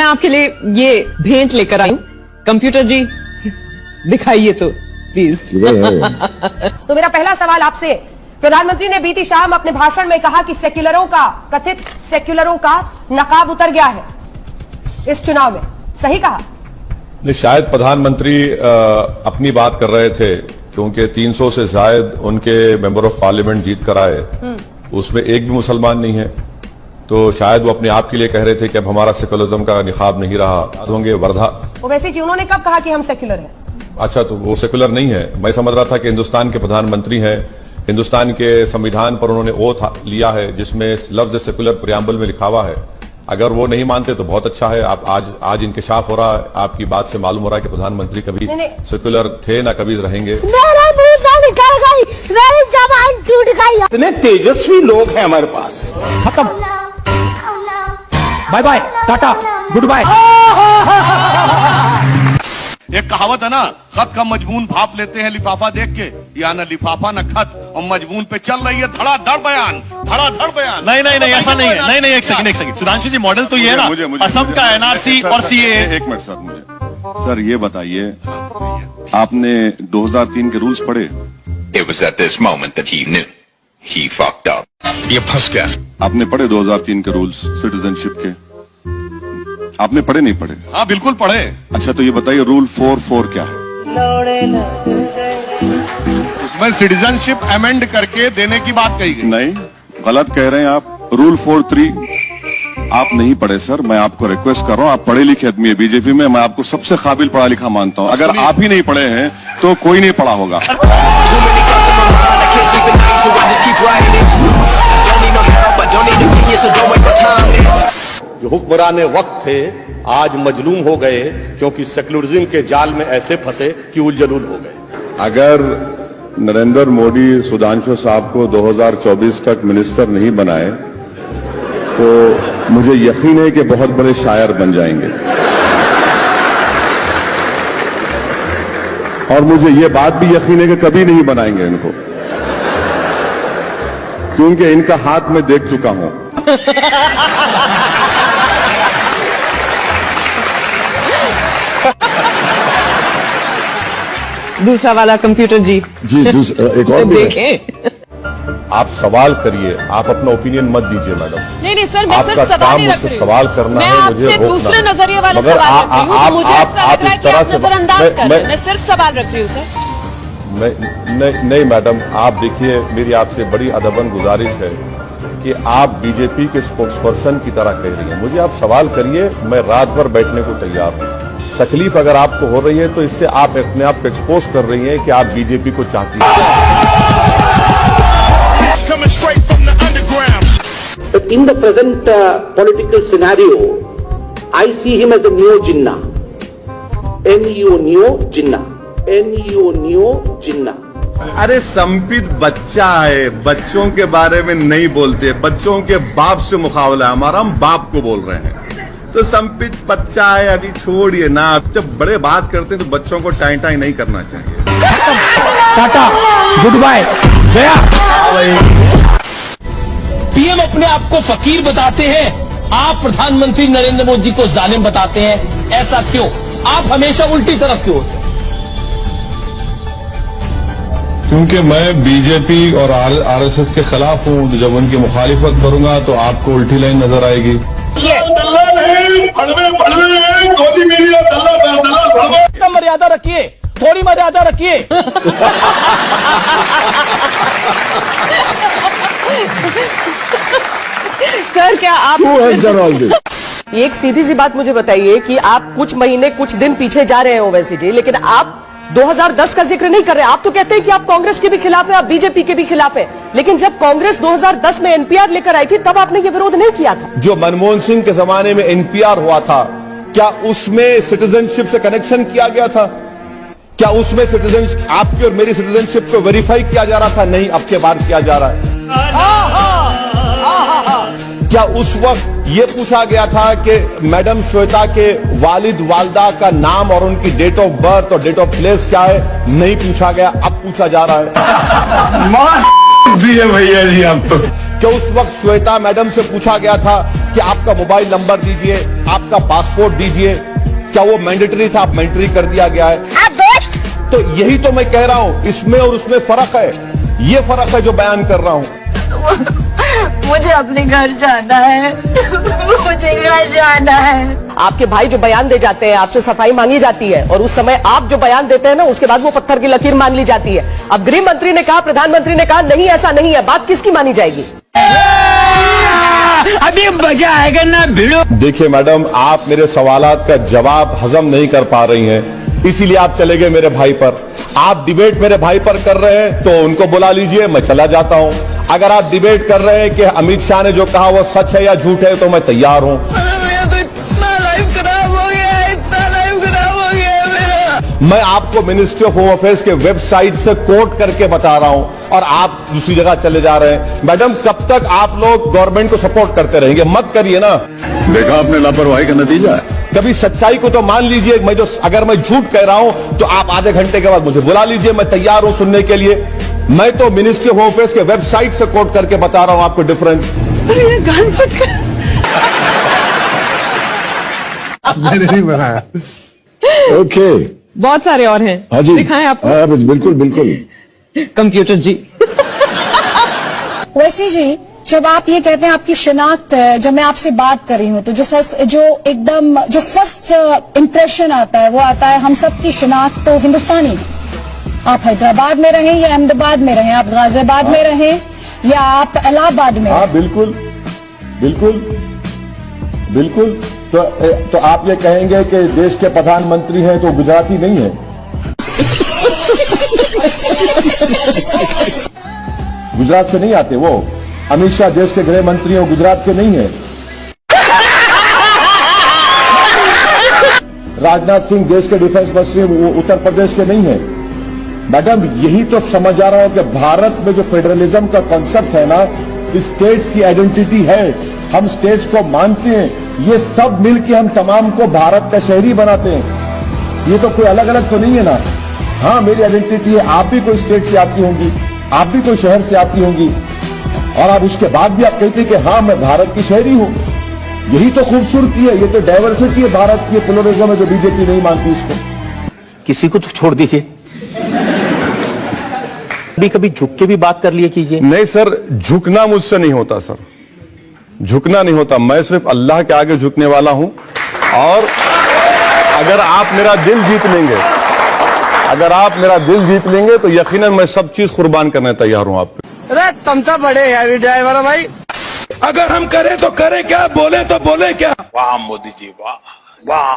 मैं आपके लिए ये भेंट लेकर आई हूँ। कंप्यूटर जी दिखाइए तो प्लीज। तो मेरा पहला सवाल आपसे, प्रधानमंत्री ने बीती शाम अपने भाषण में कहा कि कथित सेक्युलरों का नकाब उतर गया है इस चुनाव में, सही कहा? नहीं, शायद प्रधानमंत्री अपनी बात कर रहे थे क्योंकि 300 से ज्यादा उनके मेंबर ऑफ पार्लियामेंट जीत कर आए, उसमें एक भी मुसलमान नहीं है, तो शायद वो अपने आप के लिए कह रहे थे कि अब हमारा सेकुलरिज्म का निकाब नहीं रहा। होंगे वर्धा। वैसे जी उन्होंने कब कहा कि हम सेक्युलर हैं? अच्छा, तो वो सेकुलर नहीं है। मैं समझ रहा था कि हिंदुस्तान के प्रधानमंत्री हैं, हिंदुस्तान के संविधान पर उन्होंने ओथ लिया है जिसमें लफ्ज सेकुलर प्रियम्बल में लिखा हुआ है। अगर वो नहीं मानते तो बहुत अच्छा है। आप आज इंकशाफ हो रहा है, आपकी बात से मालूम हो रहा है कि प्रधानमंत्री कभी सेकुलर थे ना कभी रहेंगे। जबान टूट गई। इतने तेजस्वी लोग हैं हमारे पास। खत्म, bye bye, tata, good bye. एक कहावत है ना, खत का मजमून भाप लेते हैं लिफाफा देख के, या ना लिफाफा ना खत, और मजमून पे चल रही है धड़ाधड़ बयान। नहीं ऐसा नहीं है। नहीं, एक सेकंड सुधांशु जी, मॉडल तो ये है ना असम का एनआरसी और सीए। एक मिनट सर, ये बताइए आपने 2003 के रूल्स पढ़े? It was at this moment that he knew he fucked up. ये फंस गया। आपने पढ़े 2003 के रूल्स सिटीजनशिप के? आपने पढ़े नहीं पढ़े? हाँ बिल्कुल पढ़े। अच्छा, तो ये बताइए रूल 4 क्या है? उसमें सिटीजनशिप अमेंड करके देने की बात कही गई। नहीं, गलत कह रहे हैं आप। रूल 4.3 आप नहीं पढ़े सर। मैं आपको रिक्वेस्ट कर रहा हूँ, आप पढ़े लिखे आदमी है बीजेपी में, मैं आपको सबसे काबिल पढ़ा लिखा मानता हूँ। अगर आप ही नहीं पढ़े हैं तो कोई नहीं पढ़ा होगा। जो हुक्मरान वक्त थे आज मजलूम हो गए क्योंकि सेकुलरिज्म के जाल में ऐसे फंसे कि उलझलूल हो गए। अगर नरेंद्र मोदी सुधांशु साहब को 2024 तक मिनिस्टर नहीं बनाए तो मुझे यकीन है कि बहुत बड़े शायर बन जाएंगे। और मुझे ये बात भी यकीन है कि कभी नहीं बनाएंगे इनको, क्योंकि इनका हाथ मैं देख चुका हूं। दूसरा वाला कंप्यूटर जी एक और देखें। आप सवाल करिए, आप अपना ओपिनियन मत दीजिए मैडम। नहीं सर, मैं सिर्फ सवाल ही रख रही हूं। सवाल करना है, मुझे रोकना। दूसरे नजरिए वाला सवाल रख रही हूं, तो मुझे ऐसा लग रहा है कि आप नजरअंदाज कर रहे हैं। मैं सिर्फ सवाल रख रही हूं सर। नहीं मैडम, आप देखिए, मेरी आपसे बड़ी अदबन गुजारिश है कि आप बीजेपी के स्पोक्सपर्सन की तरह कह रही हैं। मुझे आप सवाल करिए, मैं रात भर बैठने को तैयार हूं। तकलीफ अगर आपको हो रही है तो इससे आप अपने आप को एक्सपोज कर रही हैं कि आप बीजेपी को चाहती हैं। In the present political scenario, I see him as a neo Jinnah. Neo Jinnah. अरे संपित बच्चा है, बच्चों के बारे में नहीं बोलते, बच्चों के बाप से मुकाबला है हमारा, हम बाप को बोल रहे हैं। तो संपित बच्चा है, अभी छोड़िए ना। आप जब बड़े बात करते हैं तो बच्चों को टाई टाई नहीं करना चाहिए। टाटा, गुड बाय, गया। पीएम अपने आप को फकीर बताते हैं, आप प्रधानमंत्री नरेंद्र मोदी को जालिम बताते हैं, ऐसा क्यों? आप हमेशा उल्टी तरफ क्यों होते? क्योंकि मैं बीजेपी और आरएसएस के खिलाफ हूँ। जब उनकी मुखालिफत करूंगा तो आपको उल्टी लाइन नजर आएगी। मर्यादा रखिए, थोड़ी मर्यादा रखिए। सर क्या आप एक सीधी सी बात मुझे बताइए कि आप कुछ महीने कुछ दिन पीछे जा रहे हैं ओवैसी जी, लेकिन आप 2010 का जिक्र नहीं कर रहे। आप तो कहते हैं कि आप कांग्रेस के भी खिलाफ है, आप बीजेपी के भी खिलाफ है, लेकिन जब कांग्रेस 2010 में एनपीआर लेकर आई थी तब आपने ये विरोध नहीं किया था। जो मनमोहन सिंह के जमाने में एनपीआर हुआ था, क्या उसमें सिटीजनशिप से कनेक्शन किया गया था? क्या उसमें सिटीजनशिप, आपकी और मेरी सिटीजनशिप को वेरीफाई किया जा रहा था? नहीं, अब के बार किया जा रहा है। क्या उस वक्त ये पूछा गया था कि मैडम श्वेता के वालिद वालदा का नाम और उनकी डेट ऑफ बर्थ और डेट ऑफ प्लेस क्या है? नहीं पूछा गया, अब पूछा जा रहा है। जी भैया जी, आप तो क्या उस वक्त श्वेता मैडम से पूछा गया था कि आपका मोबाइल नंबर दीजिए, आपका पासपोर्ट दीजिए, क्या वो मैंडेटरी था? अब मैंडेटरी कर दिया गया है। तो यही तो मैं कह रहा हूं, इसमें और उसमें फर्क है। ये फर्क है जो बयान कर रहा हूं। मुझे अपने घर जाना है। मुझे घर जाना है। आपके भाई जो बयान दे जाते हैं, आपसे सफाई मांगी जाती है, और उस समय आप जो बयान देते हैं ना, उसके बाद वो पत्थर की लकीर मान ली जाती है। अब गृह मंत्री ने कहा, प्रधानमंत्री ने कहा, नहीं ऐसा नहीं है, बात किसकी मानी जाएगी? अभी मजा आएगा ना भिड़ो। देखिए मैडम, आप मेरे सवालात का जवाब हजम नहीं कर पा रही हैं, इसीलिए आप चले गए मेरे भाई पर। आप डिबेट मेरे भाई पर कर रहे हैं तो उनको बुला लीजिए, मैं चला जाता हूं। अगर आप डिबेट कर रहे हैं कि अमित शाह ने जो कहा वो सच है या झूठ है, तो मैं तैयार हूं। इतना लाइफ खराब हो गया, इतना लाइफ खराब हो गया मेरा। मैं आपको मिनिस्ट्री ऑफ होम अफेयर्स के वेबसाइट से कोट करके बता रहा हूं, और आप दूसरी जगह चले जा रहे हैं। मैडम, कब तक आप लोग गवर्नमेंट को सपोर्ट करते रहेंगे? मत करिए ना। देखा आपने लापरवाही का नतीजा है। कभी सच्चाई को तो मान लीजिए। अगर मैं झूठ कह रहा हूं तो आप आधे घंटे के बाद मुझे बुला लीजिए, मैं तैयार हूं सुनने के लिए। मैं तो मिनिस्ट्री ऑफ होम अफेयर्स के वेबसाइट से कोट करके बता रहा हूं आपको डिफरेंस। मैंने नहीं बनाया। ओके, बहुत सारे और हैं। हाँ जी, दिखाएं आपको। हाँ, बिल्कुल बिल्कुल। कंप्यूटर जी। वैसे जी, जब आप ये कहते हैं आपकी शिनाख्त है, जब मैं आपसे बात कर रही हूँ तो जो फर्स्ट इम्प्रेशन आता है वो आता है हम सब की शिनाख्त तो हिंदुस्तानी है। आप हैदराबाद में रहें या अहमदाबाद में रहें, आप गाजियाबाद में रहें या आप इलाहाबाद में। हाँ, बिल्कुल बिल्कुल बिल्कुल। तो आप ये कहेंगे कि देश के प्रधानमंत्री हैं तो गुजराती नहीं है? गुजरात से नहीं आते वो? अमित शाह देश के गृह मंत्री हैं, गुजरात के नहीं है? राजनाथ सिंह देश के डिफेंस मंत्री, वो उत्तर प्रदेश के नहीं है? मैडम, यही तो समझ आ रहा हूं कि भारत में जो फेडरलिज्म का कॉन्सेप्ट है ना, स्टेट्स की आइडेंटिटी है, हम स्टेट्स को मानते हैं, ये सब मिलकर हम तमाम को भारत का शहरी बनाते हैं। ये तो कोई अलग अलग तो नहीं है ना। हाँ, मेरी आइडेंटिटी है, आप भी कोई स्टेट से आपकी होंगी, आप भी कोई शहर से आपकी होंगी, और आप इसके बाद भी आप कहते हैं कि हाँ मैं भारत की शहरी हूं। यही तो खूबसूरती है, ये तो डाइवर्सिटी है भारत की, प्लुरलिज्म है जो बीजेपी नहीं मानती इसको। किसी को तो छोड़ दीजिए, कभी झुक के भी बात कर लिया कीजिए। नहीं सर, झुकना मुझसे नहीं होता सर, झुकना नहीं होता। मैं सिर्फ अल्लाह के आगे झुकने वाला हूं, और अगर आप मेरा दिल जीत लेंगे, अगर आप मेरा दिल जीत लेंगे तो यकीनन मैं सब चीज कुर्बान करने तैयार हूं आप पे। अरे तुम तो बड़े हैवी ड्राइवर हो भाई। अगर हम करें तो करें क्या, बोले तो बोले क्या। वाह मोदी जी, वाह वाह।